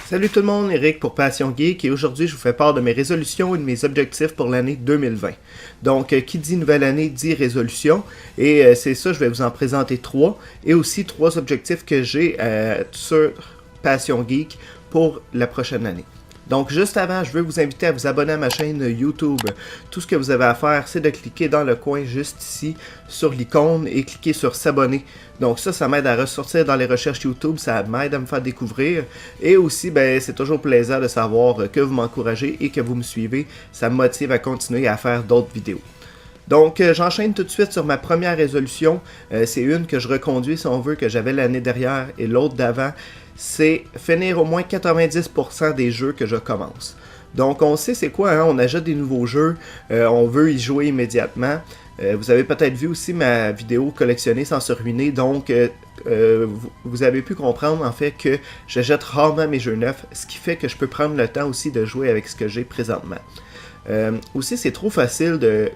Salut tout le monde, Eric pour Passion Geek et aujourd'hui je vous fais part de mes résolutions et de mes objectifs pour l'année 2020. Donc qui dit nouvelle année dit résolution et c'est ça, je vais vous en présenter 3 et aussi 3 objectifs que j'ai sur Passion Geek pour la prochaine année. Donc juste avant, je veux vous inviter à vous abonner à ma chaîne YouTube. Tout ce que vous avez à faire, c'est de cliquer dans le coin juste ici sur l'icône et cliquer sur s'abonner. Donc ça m'aide à ressortir dans les recherches YouTube, ça m'aide à me faire découvrir. Et aussi, c'est toujours plaisant de savoir que vous m'encouragez et que vous me suivez. Ça me motive à continuer à faire d'autres vidéos. Donc, j'enchaîne tout de suite sur ma première résolution. C'est une que je reconduis, si on veut, que j'avais l'année dernière et l'autre d'avant. C'est finir au moins 90% des jeux que je commence. Donc, on sait c'est quoi, hein? On achète des nouveaux jeux, on veut y jouer immédiatement. Vous avez peut-être vu aussi ma vidéo collectionner sans se ruiner, donc vous avez pu comprendre en fait que j'achète rarement mes jeux neufs, ce qui fait que je peux prendre le temps aussi de jouer avec ce que j'ai présentement. Aussi, c'est trop facile de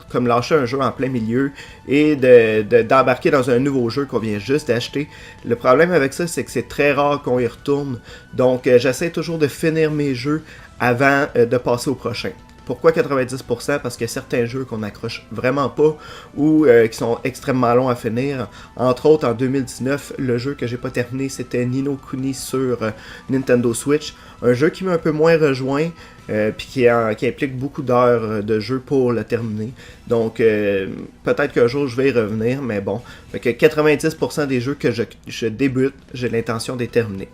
comme lâcher un jeu en plein milieu et d'embarquer dans un nouveau jeu qu'on vient juste d'acheter. Le problème avec ça, c'est que c'est très rare qu'on y retourne. Donc, j'essaie toujours de finir mes jeux avant de passer au prochain. Pourquoi 90%? Parce qu'il y a certains jeux qu'on n'accroche vraiment pas ou qui sont extrêmement longs à finir. Entre autres, en 2019, le jeu que j'ai pas terminé, c'était Ni no Kuni sur Nintendo Switch. Un jeu qui m'a un peu moins rejoint, puis qui implique beaucoup d'heures de jeu pour le terminer. Donc, peut-être qu'un jour, je vais y revenir, mais bon. Fait que 90% des jeux que je débute, j'ai l'intention de les terminer.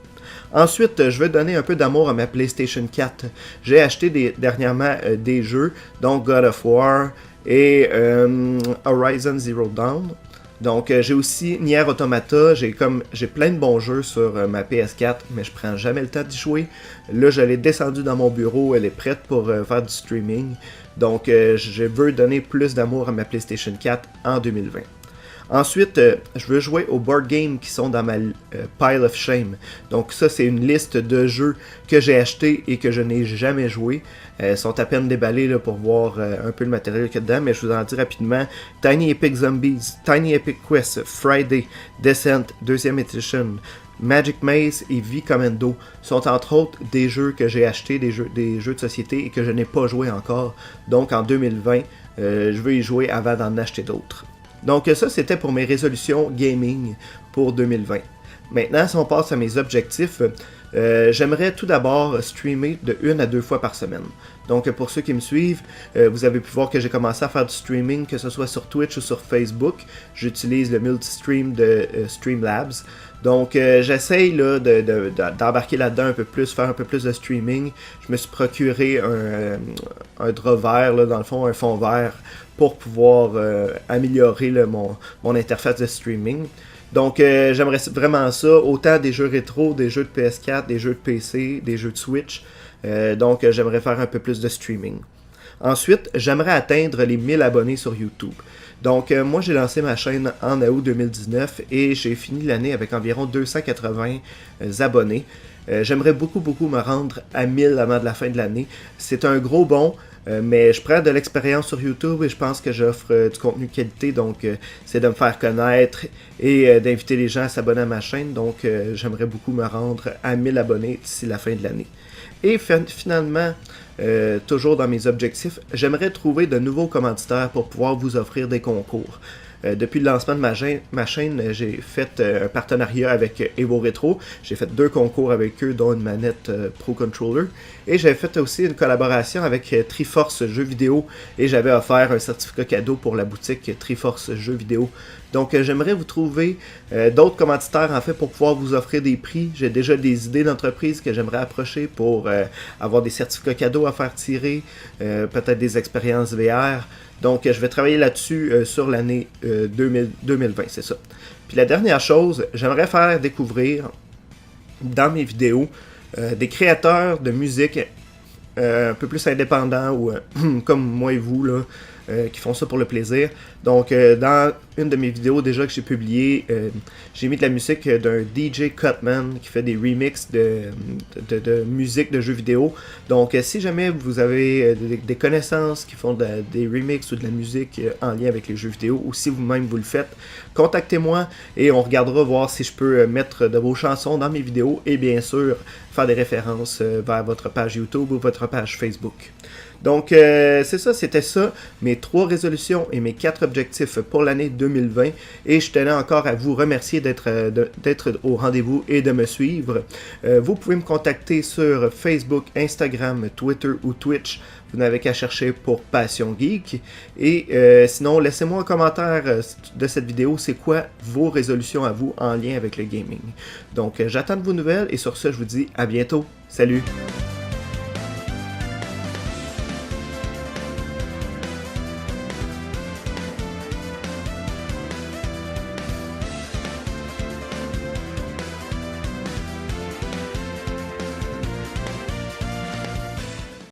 Ensuite, je vais donner un peu d'amour à ma PlayStation 4. J'ai acheté dernièrement des jeux, donc God of War et Horizon Zero Dawn. Donc, j'ai aussi Nier Automata, j'ai plein de bons jeux sur ma PS4, mais je prends jamais le temps d'y jouer. Là, je l'ai descendue dans mon bureau, elle est prête pour faire du streaming. Donc, je veux donner plus d'amour à ma PlayStation 4 en 2020. Ensuite, je veux jouer aux board games qui sont dans ma pile of shame. Donc ça, c'est une liste de jeux que j'ai achetés et que je n'ai jamais joué. Ils sont à peine déballés là, pour voir un peu le matériel qu'il y a dedans, mais je vous en dis rapidement. Tiny Epic Zombies, Tiny Epic Quest, Friday, Descent, 2e Edition, Magic Maze et V-Commando sont entre autres des jeux que j'ai achetés, des jeux de société et que je n'ai pas joué encore. Donc en 2020, je veux y jouer avant d'en acheter d'autres. Donc ça, c'était pour mes résolutions gaming pour 2020. Maintenant, si on passe à mes objectifs, j'aimerais tout d'abord streamer de 1 à 2 fois par semaine. Donc pour ceux qui me suivent, vous avez pu voir que j'ai commencé à faire du streaming, que ce soit sur Twitch ou sur Facebook. J'utilise le multi-stream de Streamlabs. Donc j'essaye d'embarquer là-dedans un peu plus, faire un peu plus de streaming. Je me suis procuré un drap vert, là, dans le fond, un fond vert, pour pouvoir améliorer mon interface de streaming. Donc j'aimerais vraiment ça, autant des jeux rétro, des jeux de PS4, des jeux de PC, des jeux de Switch. Donc j'aimerais faire un peu plus de streaming. Ensuite, j'aimerais atteindre les 1000 abonnés sur YouTube. Donc moi j'ai lancé ma chaîne en août 2019 et j'ai fini l'année avec environ 280 abonnés. J'aimerais beaucoup me rendre à 1000 avant de la fin de l'année. C'est un gros bond. Mais je prends de l'expérience sur YouTube et je pense que j'offre du contenu de qualité, donc c'est de me faire connaître et d'inviter les gens à s'abonner à ma chaîne, donc j'aimerais beaucoup me rendre à 1000 abonnés d'ici la fin de l'année. Et finalement, toujours dans mes objectifs, j'aimerais trouver de nouveaux commanditaires pour pouvoir vous offrir des concours. Depuis le lancement de ma chaîne, j'ai fait un partenariat avec Evo Retro. J'ai fait 2 concours avec eux, dont une manette Pro Controller. Et j'avais fait aussi une collaboration avec Triforce Jeux Vidéo. Et j'avais offert un certificat cadeau pour la boutique Triforce Jeux Vidéo. Donc j'aimerais vous trouver d'autres commanditaires en fait pour pouvoir vous offrir des prix. J'ai déjà des idées d'entreprise que j'aimerais approcher pour avoir des certificats cadeaux à faire tirer, peut-être des expériences VR. Donc je vais travailler là-dessus sur l'année 2020, c'est ça. Puis la dernière chose, j'aimerais faire découvrir dans mes vidéos des créateurs de musique un peu plus indépendants ou comme moi et vous là. qui font ça pour le plaisir. Donc, dans une de mes vidéos déjà que j'ai publiées, j'ai mis de la musique d'un DJ Cutman qui fait des remixes de musique de jeux vidéo. Donc, si jamais vous avez des connaissances qui font des remixes ou de la musique en lien avec les jeux vidéo, ou si vous-même vous le faites, contactez-moi et on regardera voir si je peux mettre de vos chansons dans mes vidéos et bien sûr faire des références vers votre page YouTube ou votre page Facebook. Donc, c'est ça, c'était ça, mes 3 résolutions et mes 4 objectifs pour l'année 2020. Et je tenais encore à vous remercier d'être au rendez-vous et de me suivre. Vous pouvez me contacter sur Facebook, Instagram, Twitter ou Twitch. Vous n'avez qu'à chercher pour Passion Geek. Et sinon, laissez-moi un commentaire de cette vidéo. C'est quoi vos résolutions à vous en lien avec le gaming? Donc, j'attends de vos nouvelles et sur ce, je vous dis à bientôt. Salut!